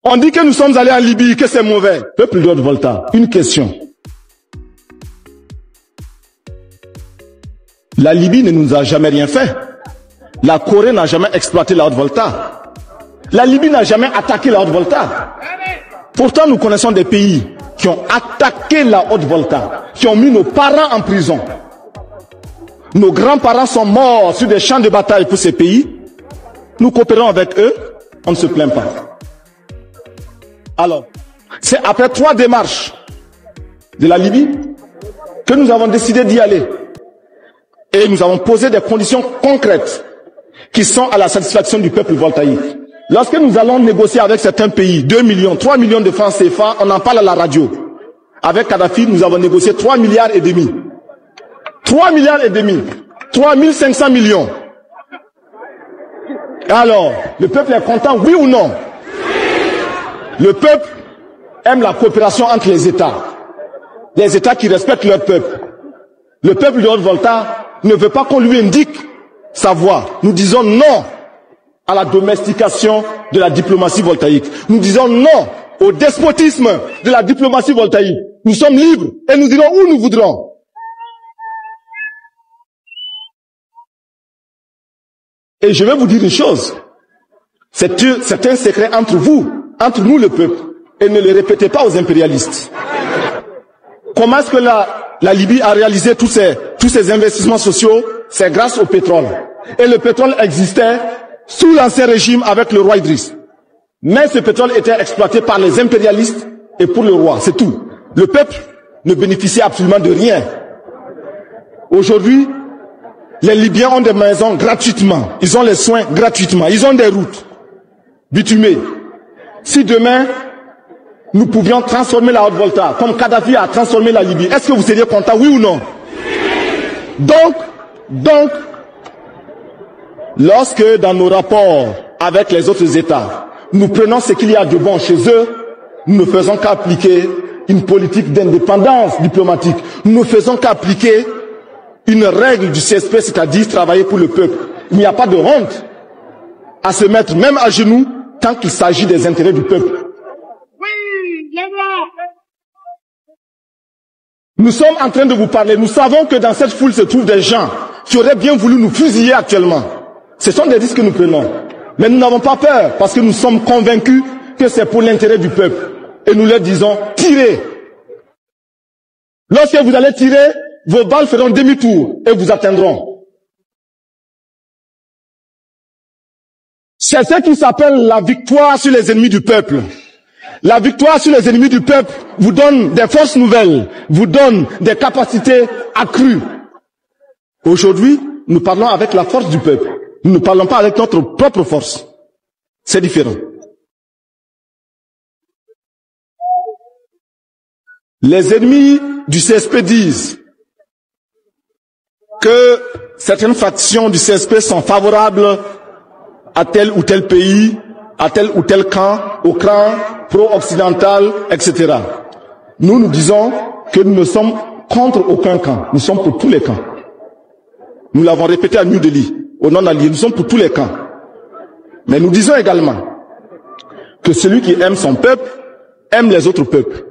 On dit que nous sommes allés en Libye, que c'est mauvais. Peuple de Haute-Volta, une question. La Libye ne nous a jamais rien fait. La Corée n'a jamais exploité la Haute-Volta. La Libye n'a jamais attaqué la Haute-Volta. Pourtant, nous connaissons des pays qui ont attaqué la Haute-Volta, qui ont mis nos parents en prison. Nos grands-parents sont morts sur des champs de bataille pour ces pays. Nous coopérons avec eux, on ne se plaint pas. Alors, c'est après 3 démarches de la Libye que nous avons décidé d'y aller. Et nous avons posé des conditions concrètes qui sont à la satisfaction du peuple voltaïque. Lorsque nous allons négocier avec certains pays, 2 millions, 3 millions de francs CFA, on en parle à la radio. Avec Kadhafi, nous avons négocié 3 milliards et demi. 3 milliards et demi. 3500 millions. Alors, le peuple est content, oui ou non? Le peuple aime la coopération entre les États. Les États qui respectent leur peuple. Le peuple de Haute-Volta ne veut pas qu'on lui indique sa voie. Nous disons non à la domestication de la diplomatie voltaïque. Nous disons non au despotisme de la diplomatie voltaïque. Nous sommes libres et nous irons où nous voudrons. Et je vais vous dire une chose. C'est un secret entre vous, entre nous le peuple. Et ne le répétez pas aux impérialistes. Comment est-ce que la Libye a réalisé tous ces investissements sociaux? C'est grâce au pétrole. Et le pétrole existait sous l'ancien régime avec le roi Idriss. Mais ce pétrole était exploité par les impérialistes et pour le roi, c'est tout. Le peuple ne bénéficiait absolument de rien. Aujourd'hui, les Libyens ont des maisons gratuitement. Ils ont les soins gratuitement. Ils ont des routes bitumées. Si demain, nous pouvions transformer la Haute-Volta comme Kadhafi a transformé la Libye, est-ce que vous seriez content, oui ou non? Donc, lorsque dans nos rapports avec les autres États, nous prenons ce qu'il y a de bon chez eux, nous ne faisons qu'appliquer une politique d'indépendance diplomatique. Nous ne faisons qu'appliquer une règle du CSP, c'est-à-dire travailler pour le peuple. Il n'y a pas de honte à se mettre même à genoux tant qu'il s'agit des intérêts du peuple. Nous sommes en train de vous parler. Nous savons que dans cette foule se trouvent des gens qui auraient bien voulu nous fusiller actuellement. Ce sont des risques que nous prenons. Mais nous n'avons pas peur parce que nous sommes convaincus que c'est pour l'intérêt du peuple. Et nous leur disons, tirez. Lorsque vous allez tirer, vos balles feront demi-tour et vous atteindront. C'est ce qui s'appelle la victoire sur les ennemis du peuple. La victoire sur les ennemis du peuple vous donne des forces nouvelles, vous donne des capacités accrues. Aujourd'hui, nous parlons avec la force du peuple. Nous ne parlons pas avec notre propre force. C'est différent. Les ennemis du CSP disent que certaines factions du CSP sont favorables à tel ou tel pays, à tel ou tel camp, au camp pro-occidental, etc. Nous disons que nous ne sommes contre aucun camp. Nous sommes pour tous les camps. Nous l'avons répété à New Delhi, au non-allié. Nous sommes pour tous les camps. Mais nous disons également que celui qui aime son peuple aime les autres peuples.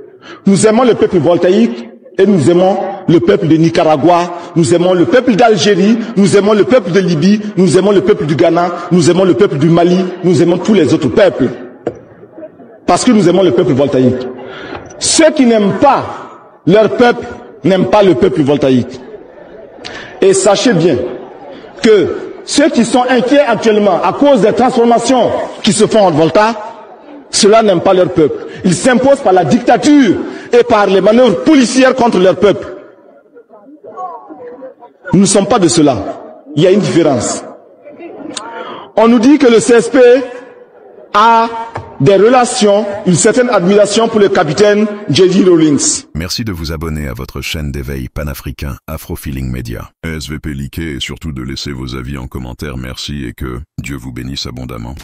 Nous aimons le peuple voltaïque et nous aimons le peuple de Nicaragua, nous aimons le peuple d'Algérie, nous aimons le peuple de Libye, nous aimons le peuple du Ghana, nous aimons le peuple du Mali, nous aimons tous les autres peuples. Parce que nous aimons le peuple voltaïque. Ceux qui n'aiment pas leur peuple n'aiment pas le peuple voltaïque. Et sachez bien que ceux qui sont inquiets actuellement à cause des transformations qui se font en Volta, ceux-là n'aiment pas leur peuple. Ils s'imposent par la dictature et par les manœuvres policières contre leur peuple. Nous ne sommes pas de cela. Il y a une différence. On nous dit que le CSP a des relations, une certaine admiration pour le capitaine J.D. Rawlings. Merci de vous abonner à votre chaîne d'éveil panafricain Afro-Feeling Media. SVP liké et surtout de laisser vos avis en commentaire. Merci et que Dieu vous bénisse abondamment.